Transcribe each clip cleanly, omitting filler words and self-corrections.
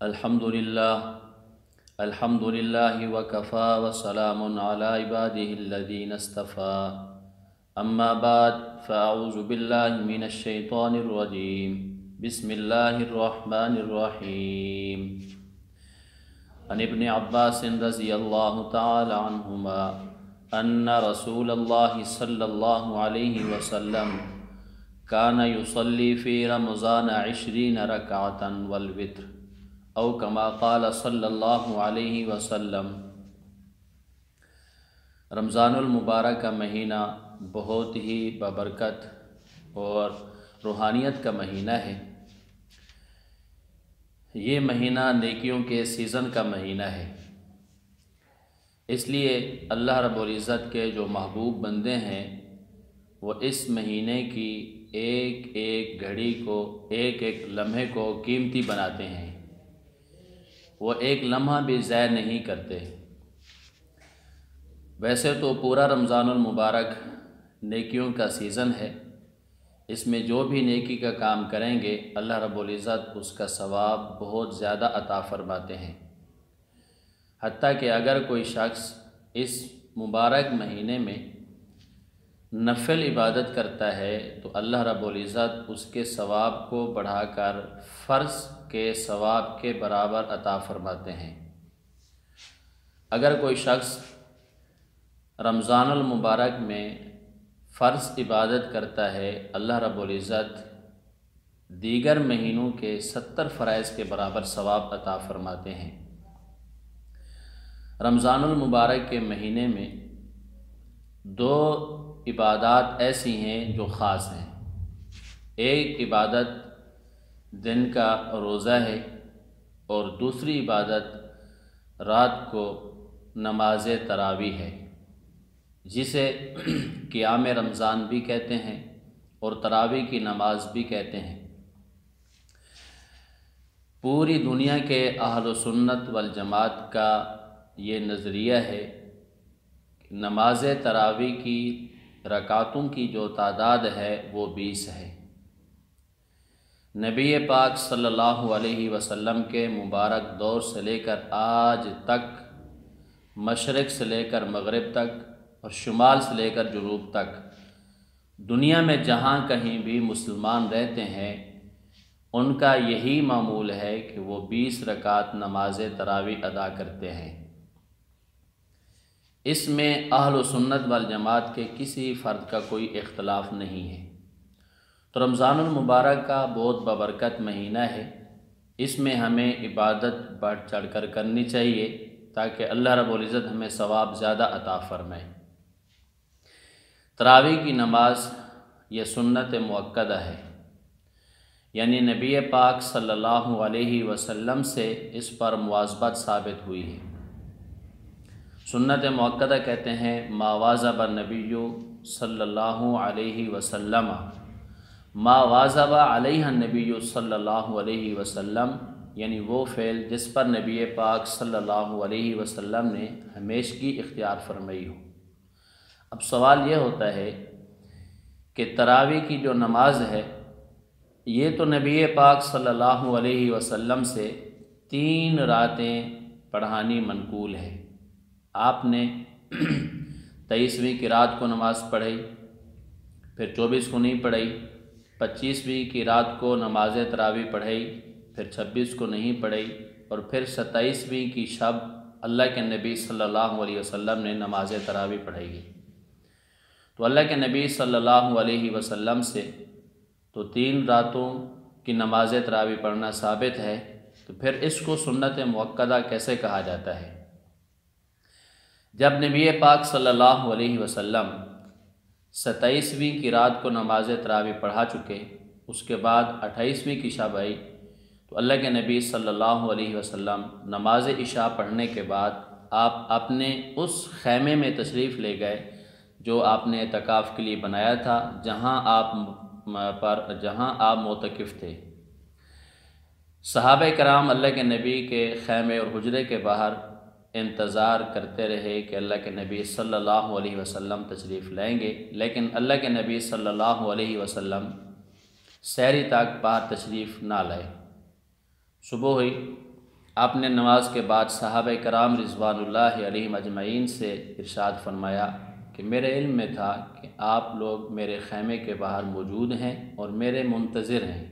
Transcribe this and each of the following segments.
الحمد للہ وکفا وسلام علی عباده الذین اصطفى اما بعد فاعوذ باللہ من الشیطان الرجیم بسم اللہ الرحمن الرحیم عن ابن عباس رضی اللہ تعالی عنہما ان رسول اللہ صلی اللہ علیہ وسلم کان یصلی فی رمضان 20 رکعتا والوتر او کما قال صلی اللہ علیہ وسلم۔ رمضان المبارک کا مہینہ بہت ہی بابرکت اور روحانیت کا مہینہ ہے۔ یہ مہینہ نیکیوں کے سیزن کا مہینہ ہے، اس لیے اللہ رب العزت کے جو محبوب بندے ہیں وہ اس مہینے کی ایک ایک گھڑی کو، ایک ایک لمحے کو قیمتی بناتے ہیں، وہ ایک لمحہ بھی ضائع نہیں کرتے۔ ویسے تو پورا رمضان المبارک نیکیوں کا سیزن ہے، اس میں جو بھی نیکی کا کام کریں گے اللہ رب العزت اس کا ثواب بہت زیادہ عطا فرماتے ہیں۔ حتیٰ کہ اگر کوئی شخص اس مبارک مہینے میں نفل عبادت کرتا ہے تو اللہ رب العزت اس کے ثواب کو بڑھا کر فرض کے ثواب کے برابر عطا فرماتے ہیں۔ اگر کوئی شخص رمضان المبارک میں فرض عبادت کرتا ہے اللہ رب العزت دیگر مہینوں کے 70 فرائض کے برابر ثواب عطا فرماتے ہیں۔ رمضان المبارک کے مہینے میں 2 عبادات ایسی ہیں جو خاص ہیں۔ ایک عبادت دن کا روزہ ہے اور دوسری عبادت رات کو نماز تراویح ہے، جسے قیام رمضان بھی کہتے ہیں اور تراویح کی نماز بھی کہتے ہیں۔ پوری دنیا کے اہل سنت والجماعت کا یہ نظریہ ہے کہ نماز تراویح کی رکعتوں کی جو تعداد ہے وہ 20 ہے۔ نبی پاک صلی اللہ علیہ وسلم کے مبارک دور سے لے کر آج تک، مشرق سے لے کر مغرب تک اور شمال سے لے کر جنوب تک، دنیا میں جہاں کہیں بھی مسلمان رہتے ہیں ان کا یہی معمول ہے کہ وہ 20 رکعت نماز تراویح ادا کرتے ہیں۔ اس میں اہل سنت والجماعت کے کسی فرد کا کوئی اختلاف نہیں ہے۔ تو رمضان المبارک کا بہت بابرکت مہینہ ہے، اس میں ہمیں عبادت بڑھ چڑھ کر کرنی چاہیے تاکہ اللہ رب العزت ہمیں ثواب زیادہ عطا فرمائے۔ تراویح کی نماز یہ سنت مؤکدہ ہے، یعنی نبی پاک صلی اللہ علیہ وسلم سے اس پر مواظبت ثابت ہوئی ہے۔ سنت مؤکدہ کہتے ہیں ما واظب النبی صلی اللہ علیہ وسلم، ما واظب علیہ النبی صلی اللہ علیہ وسلم، یعنی وہ فعل جس پر نبی پاک صلی اللہ علیہ وسلم نے ہمیشگی اختیار فرمائی ہو۔ اب سوال یہ ہوتا ہے کہ تراویح کی جو نماز ہے یہ تو نبی پاک صلی اللہ علیہ وسلم سے 3 راتیں پڑھانی منقول ہے۔ آپ نے 23ویں کی رات کو نماز پڑھی، پھر 24 کو نہیں پڑھی، 25ویں کی رات کو نماز تراویح پڑھی، پھر 26 کو نہیں پڑھی، اور پھر 27ویں کی شب اللہ کے نبی صلی اللہ علیہ وسلم نے نماز تراویح پڑھی۔ تو اللہ کے نبی صلی اللہ علیہ وسلم سے تو 3 راتوں کی نماز تراویح پڑھنا ثابت ہے، تو پھر اس کو سنت مؤکدہ کیسے کہا جاتا ہے؟ جب نبی پاک صلی اللہ علیہ وسلم 27ویں کی رات کو نماز تراویح پڑھا چکے، اس کے بعد 28ویں کی شب آئی، تو اللہ کے نبی صلی اللہ علیہ وسلم نماز عشاء پڑھنے کے بعد آپ اپنے اس خیمے میں تشریف لے گئے جو آپ نے اعتکاف کے لیے بنایا تھا، جہاں آپ معتکف تھے۔ صحابہ کرام اللہ کے نبی کے خیمے اور حجرے کے باہر انتظار کرتے رہے کہ اللہ کے نبی صلی اللہ علیہ وسلم تشریف لائیں گے، لیکن اللہ کے نبی صلی اللہ علیہ وسلم سحری تک باہر تشریف نہ لائے۔ صبح ہوئی آپ نے نماز کے بعد صحابہ کرام رضوان اللہ علیہم اجمعین سے ارشاد فرمایا کہ میرے علم میں تھا کہ آپ لوگ میرے خیمے کے باہر موجود ہیں اور میرے منتظر ہیں،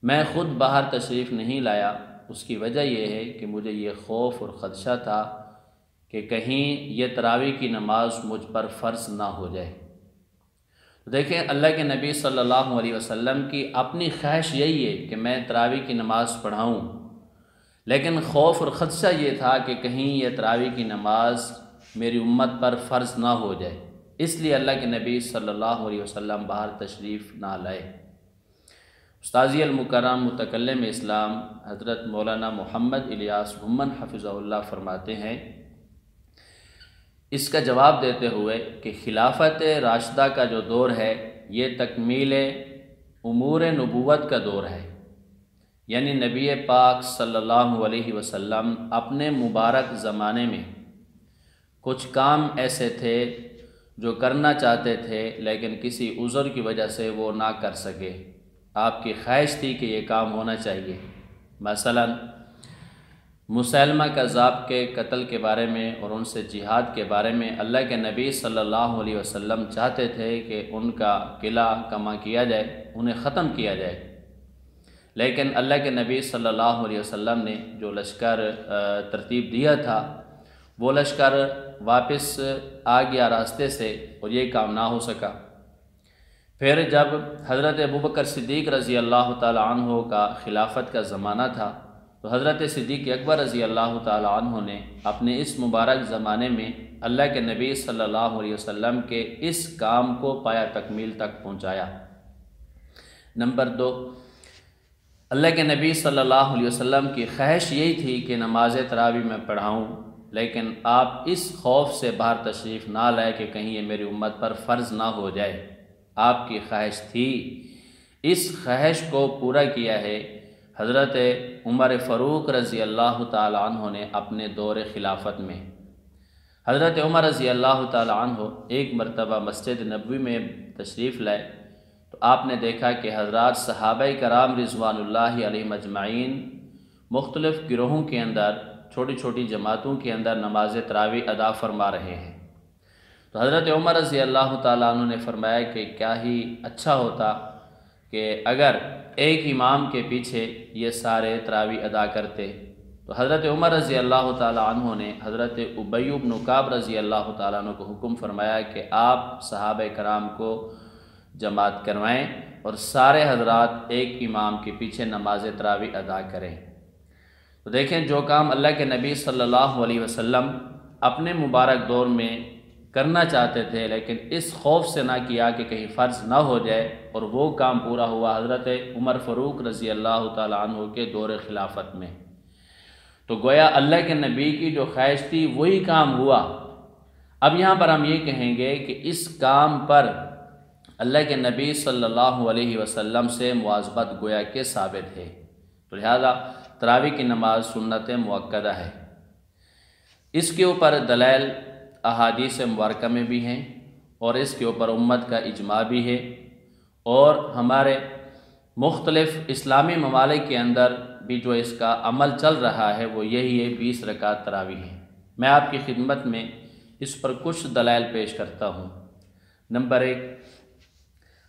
میں خود باہر تشریف نہیں لایا۔ اس کی وجہ یہ ہے کہ مجھے یہ خوف اور خدشہ تھا کہ کہیں یہ تراویح کی نماز مجھ پر فرض نہ ہو جائے۔ تو دیکھیں، اللہ کے نبی صلی اللہ علیہ وسلم کی اپنی خواہش یہی ہے کہ میں تراویح کی نماز پڑھاؤں، لیکن خوف اور خدشہ یہ تھا کہ کہیں یہ تراویح کی نماز میری امت پر فرض نہ ہو جائے، اس لیے اللہ کے نبی صلی اللہ علیہ وسلم باہر تشریف نہ لائے۔ استاذی المکرم متکلم اسلام حضرت مولانا محمد الیاس گھمن حفظہ اللہ فرماتے ہیں اس کا جواب دیتے ہوئے کہ خلافت راشدہ کا جو دور ہے یہ تکمیل امور نبوت کا دور ہے، یعنی نبی پاک صلی اللہ علیہ وسلم اپنے مبارک زمانے میں کچھ کام ایسے تھے جو کرنا چاہتے تھے لیکن کسی عذر کی وجہ سے وہ نہ کر سکے۔ آپ کی خواہش تھی کہ یہ کام ہونا چاہیے۔ مثلا مسیلمہ کذاب کے قتل کے بارے میں اور ان سے جہاد کے بارے میں اللہ کے نبی صلی اللہ علیہ وسلم چاہتے تھے کہ ان کا قلعہ کما کیا جائے، انہیں ختم کیا جائے، لیکن اللہ کے نبی صلی اللہ علیہ وسلم نے جو لشکر ترتیب دیا تھا وہ لشکر واپس آ گیا راستے سے اور یہ کام نہ ہو سکا۔ پھر جب حضرت ابوبکر صدیق رضی اللہ تعالی عنہ کا خلافت کا زمانہ تھا تو حضرت صدیق اکبر رضی اللہ تعالی عنہ نے اپنے اس مبارک زمانے میں اللہ کے نبی صلی اللہ علیہ وسلم کے اس کام کو پایا تکمیل تک پہنچایا۔ نمبر 2، اللہ کے نبی صلی اللہ علیہ وسلم کی خواہش یہی تھی کہ نماز تراویح میں پڑھاؤں، لیکن آپ اس خوف سے باہر تشریف نہ لائے کہ کہیں یہ میری امت پر فرض نہ ہو جائے۔ آپ کی خواہش تھی، اس خواہش کو پورا کیا ہے حضرت عمر فاروق رضی اللہ تعالی عنہ نے اپنے دور خلافت میں۔ حضرت عمر رضی اللہ تعالی عنہ ایک مرتبہ مسجد نبوی میں تشریف لائے تو آپ نے دیکھا کہ حضرات صحابہ کرام رضوان اللہ علیہ مجمعین مختلف گروہوں کے اندر، چھوٹی چھوٹی جماعتوں کے اندر نماز تراویح ادا فرما رہے ہیں۔ تو حضرت عمر رضی اللہ تعالیٰ عنہ نے فرمایا کہ کیا ہی اچھا ہوتا کہ اگر ایک امام کے پیچھے یہ سارے تراویح ادا کرتے۔ تو حضرت عمر رضی اللہ تعالیٰ عنہ نے حضرت ابی بن کعب رضی اللہ تعالیٰ عنہ کو حکم فرمایا کہ آپ صحابہ کرام کو جماعت کروائیں اور سارے حضرات ایک امام کے پیچھے نماز تراویح ادا کریں۔ تو دیکھیں، جو کام اللہ کے نبی صلی اللہ علیہ وسلم اپنے مبارک دور میں کرنا چاہتے تھے لیکن اس خوف سے نہ کیا کہ کہیں فرض نہ ہو جائے، اور وہ کام پورا ہوا حضرت عمر فاروق رضی اللہ تعالیٰ عنہ کے دور خلافت میں۔ تو گویا اللہ کے نبی کی جو خواہش تھی وہی کام ہوا۔ اب یہاں پر ہم یہ کہیں گے کہ اس کام پر اللہ کے نبی صلی اللہ علیہ وسلم سے مواظبت گویا کہ ثابت ہے، تو لہذا تراویح کی نماز سنت مؤکدہ ہے۔ اس کے اوپر دلائل احادیث مبارکہ میں بھی ہیں اور اس کے اوپر امت کا اجماع بھی ہے، اور ہمارے مختلف اسلامی ممالک کے اندر بھی جو اس کا عمل چل رہا ہے وہ یہی ہے، 20 رکعت تراویح ہے۔ میں آپ کی خدمت میں اس پر کچھ دلائل پیش کرتا ہوں۔ نمبر 1،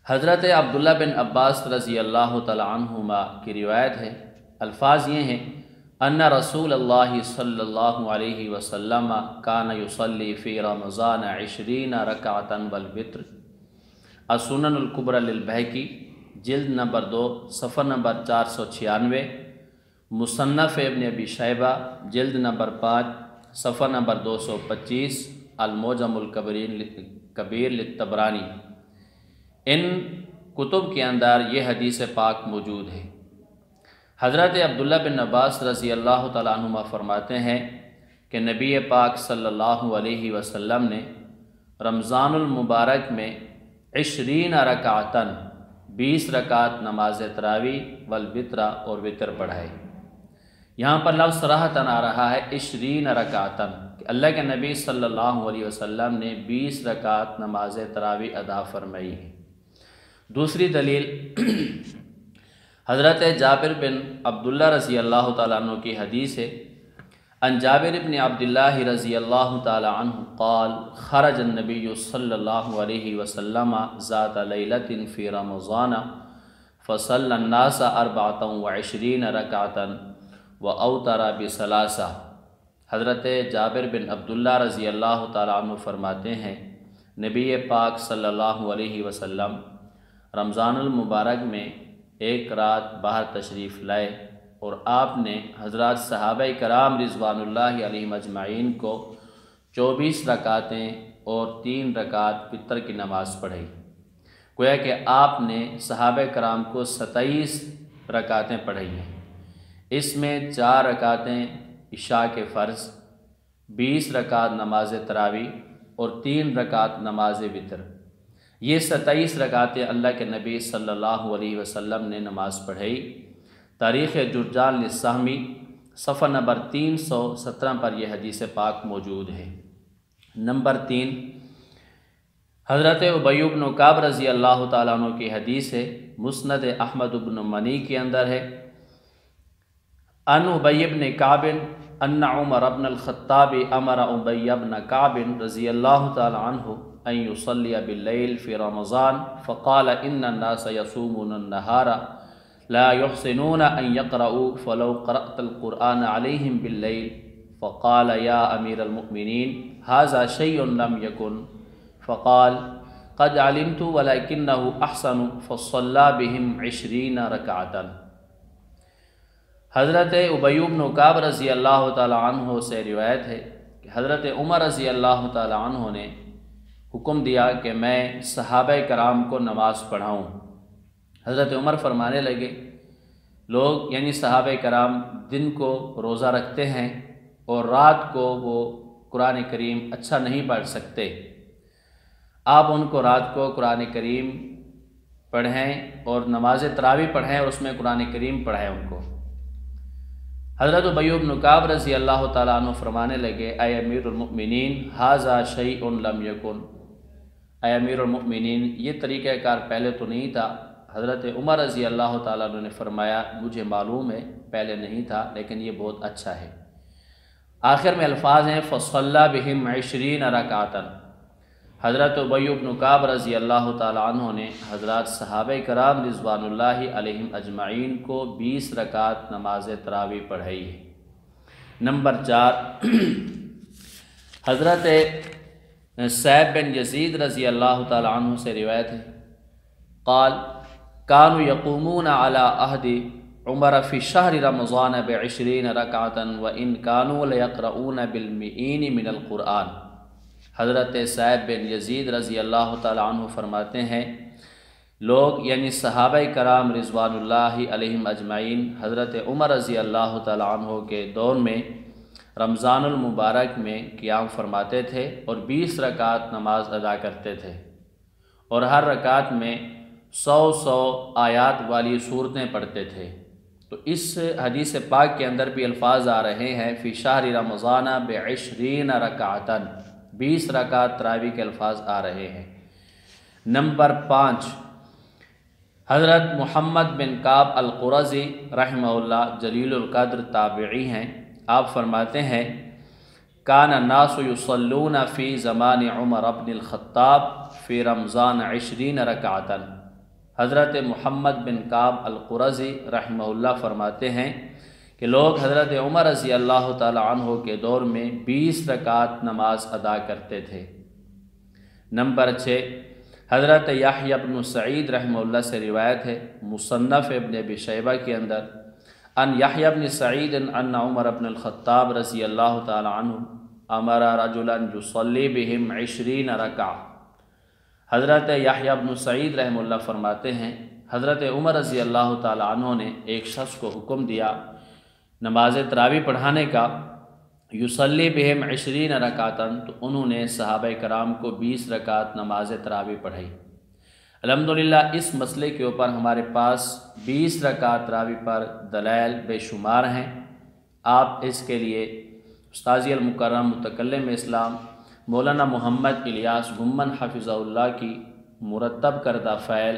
حضرت عبداللہ بن عباس رضی اللہ تعالی عنہما کی روایت ہے، الفاظ یہ ہیں: ان رسول اللہ صلی اللہ علیہ وسلم کان یصلی فی رمضان 20 رکعتا والوتر۔ السنن الکبری للبیہقی، جلد نمبر 2، صفحہ نمبر 496، مصنف ابن ابی شیبہ، جلد نمبر 5، صفحہ نمبر 225، المعجم الکبیر للطبرانی۔ ان کتب کے اندر یہ حدیث پاک موجود ہے۔ حضرت عبداللہ بن عباس رضی اللہ تعالیٰ عنہما فرماتے ہیں کہ نبی پاک صلی اللہ علیہ وسلم نے رمضان المبارک میں 20 رکعتاً 20 رکعت نماز تراویح والوتر اور وطر پڑھائے۔ یہاں پر لفظ صراحتاً آ رہا ہے 20 رکعتاً، کہ اللہ کے نبی صلی اللہ علیہ وسلم نے 20 رکعت نماز تراویح ادا فرمائی ہے۔ دوسری دلیل، حضرت جابر بن عبداللہ رضی اللہ تعالیٰ عنہ کی حدیث ہے، ان جابر بن عبداللہ رضی اللہ تعالیٰ عنہ قال خرج النبی صلی اللہ علیہ وسلم ذات لیلۃ فی رمضان فصلی الناس 24 رکعۃ واوتر بثلاثہ۔ حضرت جابر بن عبداللہ رضی اللہ تعالیٰ عنہ فرماتے ہیں، نبی پاک صلی اللہ علیہ وسلم رمضان المبارک میں ایک رات باہر تشریف لائے اور آپ نے حضرات صحابہ کرام رضوان اللہ علیہم اجمعین کو 24 رکعتیں اور 3 رکعت وتر کی نماز پڑھائی۔ گویا کہ آپ نے صحابہ کرام کو 27 رکعتیں پڑھائی ہیں۔ اس میں 4 رکعتیں عشاء کے فرض، 20 رکعت نماز تراویح اور 3 رکعت نماز وتر۔ یہ 27 رکعتیں اللہ کے نبی صلی اللہ علیہ وسلم نے نماز پڑھائی۔ تاریخ جرجان للسہمی صفحہ نمبر 317 پر یہ حدیث پاک موجود ہے۔ نمبر 3، حضرت ابی بن کعب رضی اللہ تعالیٰ عنہ کی حدیث ہے، مسند احمد بن منی کے اندر ہے، ان ابی بن کعب ان عمر بن الخطاب امر ابی بن کعب رضی اللہ تعالیٰ عنہ ان یصلی باللیل فی رمضان فقال ان الناس یصومون النہار لا يحسنون ان يقرؤوا فلو قرأت القرآن عليهم بالليل فقال يا امیر المؤمنین هذا شيء لم يكن فقال قد علمت ولكنه احسن فصلى بهم 20 ركعة۔ حضرت ابی بن کعب رضی اللہ تعالی عنہ سے روایت ہے کہ حضرت عمر رضی اللہ تعالی عنہ نے حکم دیا کہ میں صحابہ کرام کو نماز پڑھاؤں۔ حضرت عمر فرمانے لگے، لوگ یعنی صحابہ کرام دن کو روزہ رکھتے ہیں اور رات کو وہ قرآن کریم اچھا نہیں پڑھ سکتے، آپ ان کو رات کو قرآن کریم پڑھیں اور نماز تراویح پڑھیں اور اس میں قرآن کریم پڑھیں ان کو۔ حضرت ابی بن کعب رضی اللہ تعالیٰ عنہ فرمانے لگے، اے امیر المؤمنین ھذا شیء لم یکن، اے امیر المؤمنین یہ طریقہ کار پہلے تو نہیں تھا۔ حضرت عمر رضی اللہ تعالیٰ عنہ نے فرمایا، مجھے معلوم ہے پہلے نہیں تھا لیکن یہ بہت اچھا ہے۔ آخر میں الفاظ ہیں فصلی بہم 20 رکعۃ۔ حضرت ابی بن کعب رضی اللہ تعالیٰ عنہ نے حضرات صحابہ کرام رضوان اللہ علیہم اجمعین کو 20 رکعت نماز تراویح پڑھائی ہے۔ نمبر 4، حضرت سعید بن یزید رضی اللہ تعالیٰ عنہ سے روایت ہے، قال كانوا يقومون على عهد عمر في شهر رمضان ب20 ركعة وإن كانوا ليقرؤون بالمئين من القرآن۔ حضرت سعید بن یزید رضی اللہ تعالیٰ عنہ فرماتے ہیں، لوگ یعنی صحابہ کرام رضوان اللہ علیہم اجمعین حضرت عمر رضی اللہ تعالیٰ عنہ کے دور میں رمضان المبارک میں قیام فرماتے تھے اور 20 رکعت نماز ادا کرتے تھے اور ہر رکعت میں 100 آیات والی صورتیں پڑھتے تھے۔ تو اس حدیث پاک کے اندر بھی الفاظ آ رہے ہیں فی شہر رمضان ب20 رکعۃ، 20 رکعت تراویح کے الفاظ آ رہے ہیں۔ نمبر 5، حضرت محمد بن کعب القرظی رحمہ اللہ جلیل القدر تابعی ہیں، آپ فرماتے ہیں، کان الناس یصلون فی زمان عمر بن الخطاب فی رمضان 20 رکعۃ۔ حضرت محمد بن کعب القرظی رحمہ اللہ فرماتے ہیں کہ لوگ حضرت عمر رضی اللہ تعالی عنہ کے دور میں 20 رکعت نماز ادا کرتے تھے۔ نمبر 6، حضرت یحییٰ بن سعید رحمہ اللہ سے روایت ہے، مصنف ابن ابی شیبہ کے اندر، ان یحییٰ بن سعید ان عمر بن الخطاب رضی اللہ تعالی عنہ امر رجلا یصلی بہم 20 رکعہ۔ حضرت یحییٰ بن سعید رحمہ اللہ فرماتے ہیں، حضرت عمر رضی اللہ تعالی عنہ نے ایک شخص کو حکم دیا نماز تراویح پڑھانے کا، یصلی بہم 20 رکعۃ، تو انہوں نے صحابہ کرام کو 20 رکعت نماز تراویح پڑھائی۔ الحمدللہ اس مسئلے کے اوپر ہمارے پاس 20 رکعت تراویح پر دلائل بے شمار ہیں۔ آپ اس کے لیے استاذی المکرم متکلم اسلام مولانا محمد الیاس گمن حفظہ اللہ کی مرتب کردہ فعل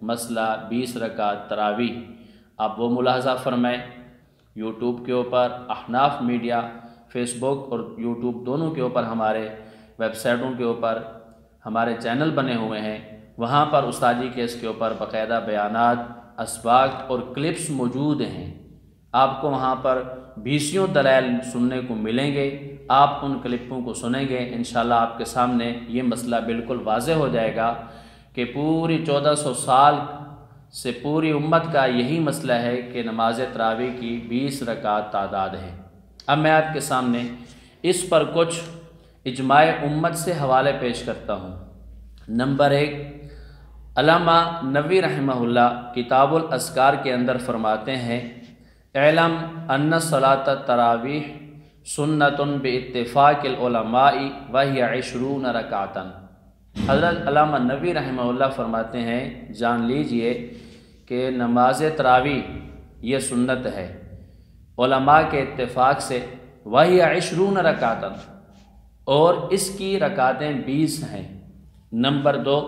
مسئلہ 20 رکعت تراویح آپ وہ ملاحظہ فرمائیں۔ یوٹیوب کے اوپر احناف میڈیا، فیس بک اور یوٹیوب دونوں کے اوپر ہمارے ویب سائٹوں کے اوپر ہمارے چینل بنے ہوئے ہیں، وہاں پر استاد جی کے اس کے اوپر باقاعدہ بیانات، اسباق اور کلپس موجود ہیں۔ آپ کو وہاں پر بیسیوں دلائل سننے کو ملیں گے، آپ ان کلپوں کو سنیں گے، انشاءاللہ آپ کے سامنے یہ مسئلہ بالکل واضح ہو جائے گا کہ پوری 1400 سال سے پوری امت کا یہی مسئلہ ہے کہ نماز تراویح کی 20 رکعت تعداد ہے۔ اب میں آپ کے سامنے اس پر کچھ اجماع امت سے حوالے پیش کرتا ہوں۔ نمبر 1، علامہ نووی رحمہ اللہ کتاب الاذکار کے اندر فرماتے ہیں، اعلم ان صلاۃ التراویح سنت باتفاق العلماء وہی 20 رکعۃ۔ حضرت علامہ نووی رحمہ اللہ فرماتے ہیں، جان لیجئے کہ نماز تراویح یہ سنت ہے علماء کے اتفاق سے، وہی 20 رکعۃ، اور اس کی رکعتیں 20 ہیں۔ نمبر 2،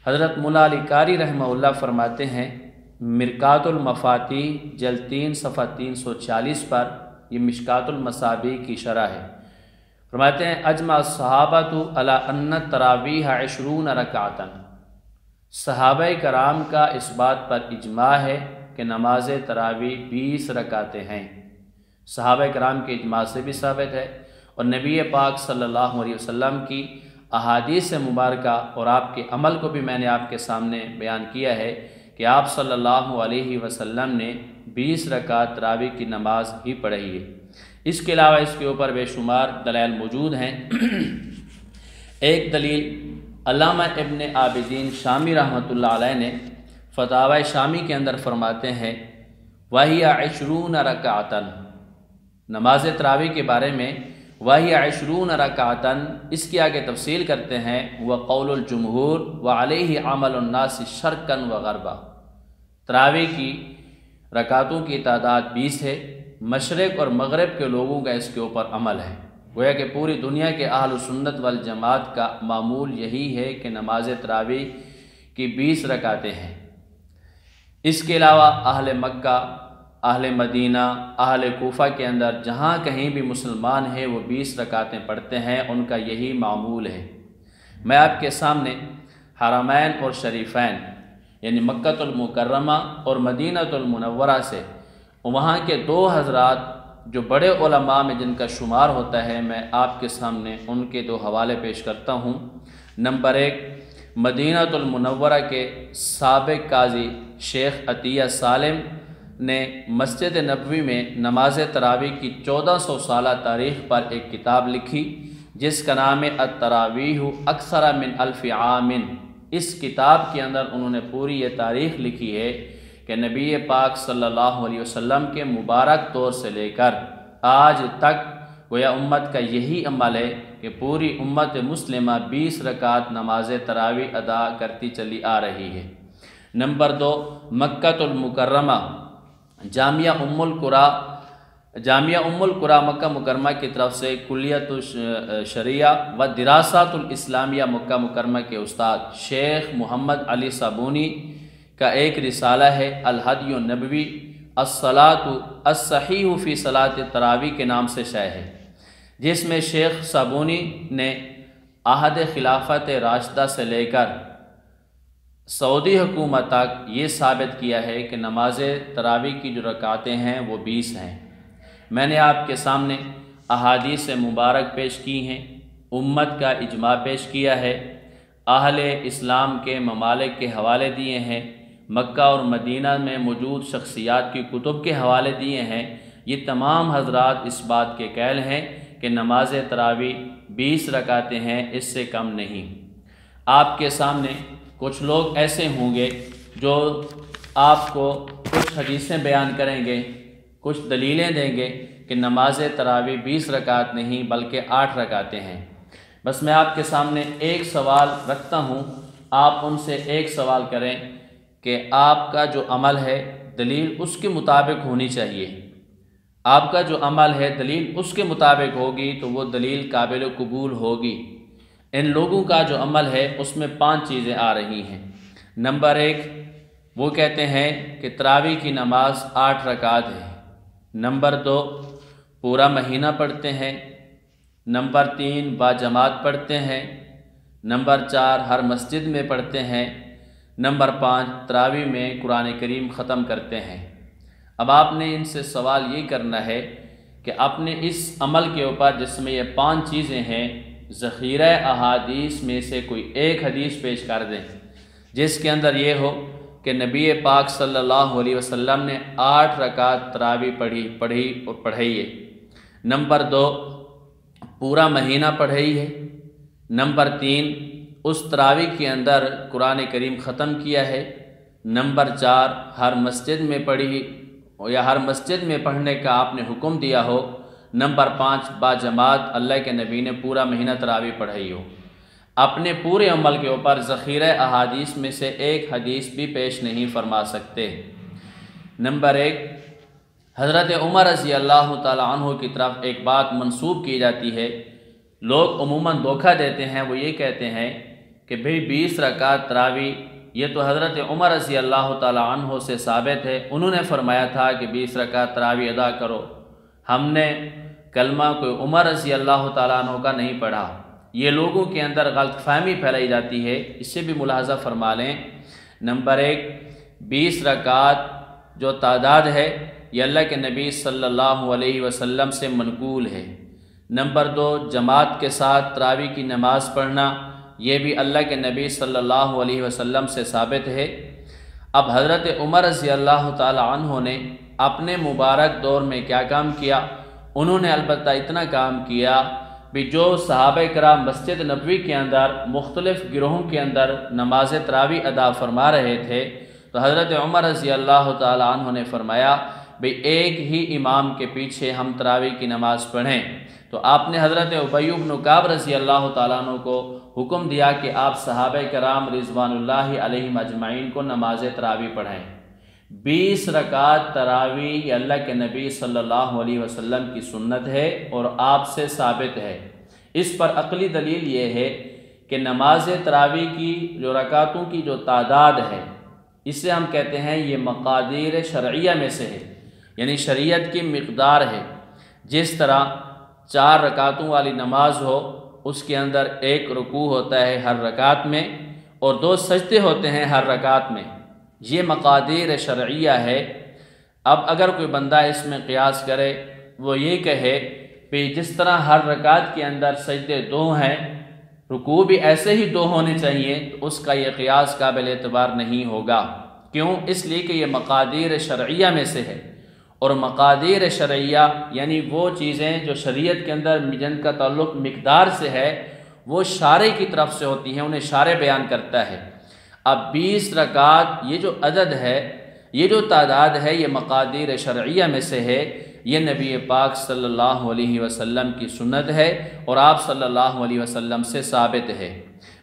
حضرت مولا علی قاری رحمہ اللہ فرماتے ہیں، مرکات المفاتیح جلد 3 صفحہ 340 پر، یہ مشکات المصابیح کی شرح ہے، فرماتے ہیں اجمع الصحابۃ علی ان التراویح 20 رکعۃ۔ صحابہ کرام کا اس بات پر اجماع ہے کہ نماز تراویح 20 رکعتیں ہیں۔ صحابہ کرام کے اجماع سے بھی ثابت ہے، اور نبی پاک صلی اللہ علیہ وسلم کی احادیث مبارکہ اور آپ کے عمل کو بھی میں نے آپ کے سامنے بیان کیا ہے کہ آپ صلی اللہ علیہ وسلم نے 20 رکعت تراویح کی نماز ہی پڑھی ہے۔ اس کے علاوہ اس کے اوپر بے شمار دلائل موجود ہیں۔ ایک دلیل علامہ ابن عابدین شامی رحمۃ اللہ علیہ نے فتاوی شامی کے اندر فرماتے ہیں، وَهِيَ 20 رکعۃ، نماز تراویح کے بارے میں وَهِيَ 20 رکعۃ، اس کی آگے تفصیل کرتے ہیں، وَقَوْلُ الْجُمْهُورِ وَعَلَيْهِ عَمَلُ النَّاسِ شَرْقًا وَغَرْبًا۔ تراویح کی رکعتوں کی تعداد 20 ہے، مشرق اور مغرب کے لوگوں کا اس کے اوپر عمل ہے۔ گویا کہ پوری دنیا کے اہل سنت والجماعت کا معمول یہی ہے کہ نماز تراویح کی 20 رکعتیں ہیں۔ اس کے علاوہ اہل مکہ، اہل مدینہ، اہل کوفہ کے اندر جہاں کہیں بھی مسلمان ہیں وہ 20 رکعتیں پڑھتے ہیں، ان کا یہی معمول ہے۔ میں آپ کے سامنے حرمین اور شریفین یعنی مکہ المکرمہ اور مدینہ المنورہ سے وہاں کے 2 حضرات جو بڑے علماء میں جن کا شمار ہوتا ہے، میں آپ کے سامنے ان کے 2 حوالے پیش کرتا ہوں۔ نمبر 1، مدینہ المنورہ کے سابق قاضی شیخ عطیہ سالم نے مسجد نبوی میں نماز تراویح کی 1400 سالہ تاریخ پر ایک کتاب لکھی جس کا نام ہے التراویح اکثر من 1000 عام۔ اس کتاب کے اندر انہوں نے پوری یہ تاریخ لکھی ہے کہ نبی پاک صلی اللہ علیہ وسلم کے مبارک دور سے لے کر آج تک گویا امت کا یہی عمل ہے کہ پوری امت مسلمہ 20 رکعت نماز تراویح ادا کرتی چلی آ رہی ہے۔ نمبر 2، مکہ المکرمہ جامعہ ام القرا مکہ مکرمہ کی طرف سے کلیت الشریعہ و دراسات الاسلامیہ مکہ مکرمہ کے استاد شیخ محمد علی صابونی کا ایک رسالہ ہے الہدی النبوی الصلاۃ الصحیح فی صلاۃ التراویح کے نام سے شائع ہے، جس میں شیخ صابونی نے عہد خلافت راشدہ سے لے کر سعودی حکومت تک یہ ثابت کیا ہے کہ نماز تراویح کی جو رکعتیں ہیں وہ 20 ہیں۔ میں نے آپ کے سامنے احادیث مبارک پیش کی ہیں، امت کا اجماع پیش کیا ہے، اہل اسلام کے ممالک کے حوالے دیے ہیں، مکہ اور مدینہ میں موجود شخصیات کی کتب کے حوالے دیے ہیں۔ یہ تمام حضرات اس بات کے قائل ہیں کہ نماز تراویح 20 رکعتیں ہیں، اس سے کم نہیں۔ آپ کے سامنے کچھ لوگ ایسے ہوں گے جو آپ کو کچھ حدیثیں بیان کریں گے، کچھ دلیلیں دیں گے کہ نماز تراویح 20 رکعت نہیں بلکہ 8 رکعتیں ہیں۔ بس میں آپ کے سامنے ایک سوال رکھتا ہوں، آپ ان سے ایک سوال کریں کہ آپ کا جو عمل ہے دلیل اس کے مطابق ہونی چاہیے۔ آپ کا جو عمل ہے دلیل اس کے مطابق ہوگی تو وہ دلیل قابل قبول ہوگی۔ ان لوگوں کا جو عمل ہے اس میں 5 چیزیں آ رہی ہیں۔ نمبر 1، وہ کہتے ہیں کہ تراویح کی نماز 8 رکعت ہے۔ نمبر 2 پورا مہینہ پڑھتے ہیں۔ نمبر 3 باجماعت پڑھتے ہیں۔ نمبر 4 ہر مسجد میں پڑھتے ہیں۔ نمبر 5 تراویح میں قرآن کریم ختم کرتے ہیں۔ اب آپ نے ان سے سوال یہ کرنا ہے کہ اپنے اس عمل کے اوپر جس میں یہ 5 چیزیں ہیں، ذخیرہ احادیث میں سے کوئی ایک حدیث پیش کر دیں جس کے اندر یہ ہو کہ نبی پاک صلی اللہ علیہ وسلم نے 8 رکعت تراویح پڑھی اور پڑھائی ہے۔ نمبر 2 پورا مہینہ پڑھائی ہے۔ نمبر 3 اس تراویح کے اندر قرآن کریم ختم کیا ہے۔ نمبر 4 ہر مسجد میں پڑھی یا ہر مسجد میں پڑھنے کا آپ نے حکم دیا ہو۔ نمبر 5 باجماعت اللہ کے نبی نے پورا مہینہ تراویح پڑھائی ہو۔ اپنے پورے عمل کے اوپر ذخیرہ احادیث میں سے ایک حدیث بھی پیش نہیں فرما سکتے۔ نمبر 1 حضرت عمر رضی اللہ تعالی عنہ کی طرف ایک بات منسوب کی جاتی ہے، لوگ عموماً دھوکہ دیتے ہیں، وہ یہ کہتے ہیں کہ بھئی 20 رکعت تراویح یہ تو حضرت عمر رضی اللہ تعالی عنہ سے ثابت ہے، انہوں نے فرمایا تھا کہ 20 رکعت تراویح ادا کرو، ہم نے کلمہ کوئی عمر رضی اللہ تعالی عنہ کا نہیں پڑھا۔ یہ لوگوں کے اندر غلط فہمی پھیلائی جاتی ہے، اس سے بھی ملاحظہ فرما لیں۔ نمبر 1 20 رکعت جو تعداد ہے یہ اللہ کے نبی صلی اللہ علیہ وسلم سے منقول ہے۔ نمبر 2 جماعت کے ساتھ تراویح کی نماز پڑھنا یہ بھی اللہ کے نبی صلی اللہ علیہ وسلم سے ثابت ہے۔ اب حضرت عمر رضی اللہ تعالی عنہ نے اپنے مبارک دور میں کیا کام کیا؟ انہوں نے البتہ اتنا کام کیا بھی جو صحابہ کرام مسجد نبوی کے اندر مختلف گروہوں کے اندر نماز تراویح ادا فرما رہے تھے تو حضرت عمر رضی اللہ تعالی عنہ نے فرمایا بھی ایک ہی امام کے پیچھے ہم تراویح کی نماز پڑھیں، تو آپ نے حضرت ابی بن کعب رضی اللہ تعالیٰ عنہ کو حکم دیا کہ آپ صحابہ کرام رضوان اللہ علیہم اجمعین کو نماز تراویح پڑھائیں۔ 20 رکعت تراویح یہ اللہ کے نبی صلی اللہ علیہ وسلم کی سنت ہے اور آپ سے ثابت ہے۔ اس پر عقلی دلیل یہ ہے کہ نماز تراویح کی جو رکعتوں کی جو تعداد ہے اسے ہم کہتے ہیں یہ مقادیر شرعیہ میں سے ہے، یعنی شریعت کی مقدار ہے۔ جس طرح 4 رکعتوں والی نماز ہو اس کے اندر 1 رکوع ہوتا ہے ہر رکعت میں اور 2 سجدے ہوتے ہیں ہر رکعت میں، یہ مقادیر شرعیہ ہے۔ اب اگر کوئی بندہ اس میں قیاس کرے، وہ یہ کہے کہ جس طرح ہر رکعت کے اندر سجدے 2 ہیں، رکوع بھی ایسے ہی 2 ہونے چاہیے، تو اس کا یہ قیاس قابل اعتبار نہیں ہوگا۔ کیوں؟ اس لیے کہ یہ مقادیر شرعیہ میں سے ہے، اور مقادیر شرعیہ یعنی وہ چیزیں جو شریعت کے اندر جن کا تعلق مقدار سے ہے وہ شارع کی طرف سے ہوتی ہیں، انہیں شارع بیان کرتا ہے۔ اب 20 رکعت یہ جو عدد ہے، یہ جو تعداد ہے، یہ مقادیر شرعیہ میں سے ہے، یہ نبی پاک صلی اللہ علیہ وسلم کی سنت ہے اور آپ صلی اللہ علیہ وسلم سے ثابت ہے۔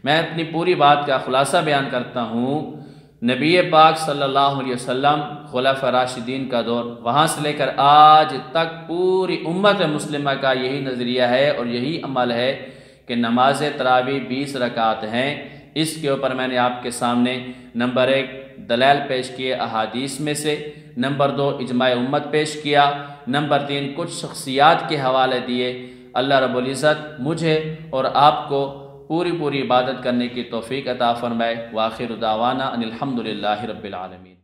میں اپنی پوری بات کا خلاصہ بیان کرتا ہوں۔ نبی پاک صلی اللہ علیہ وسلم خلفاء راشدین کا دور، وہاں سے لے کر آج تک پوری امت مسلمہ کا یہی نظریہ ہے اور یہی عمل ہے کہ نماز تراویح 20 رکعت ہیں۔ اس کے اوپر میں نے آپ کے سامنے نمبر 1 دلائل پیش کیے احادیث میں سے، نمبر 2 اجماع امت پیش کیا، نمبر 3 کچھ شخصیات کے حوالے دیے۔ اللہ رب العزت مجھے اور آپ کو پوری عبادت کرنے کی توفیق عطا فرمائے۔ وآخر دعوانا ان الحمدللہ رب العالمین۔